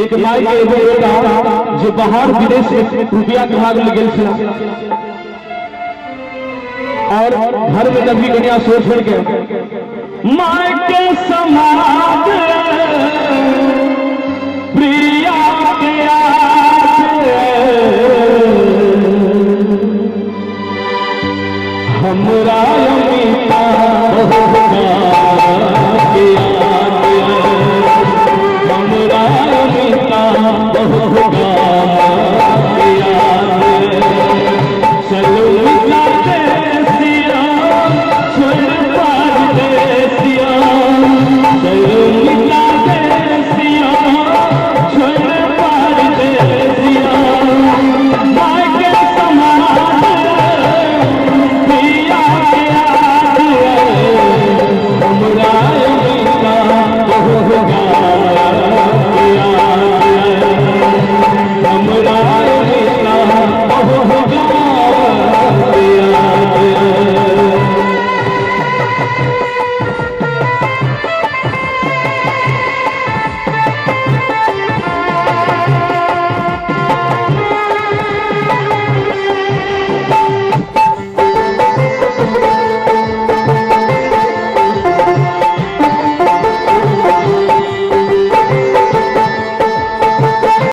एक माई के एगो बेटा जो बाहर विदेश में रुपया कमा गेल छला और घर में नबी कन्या सोच के माई के समा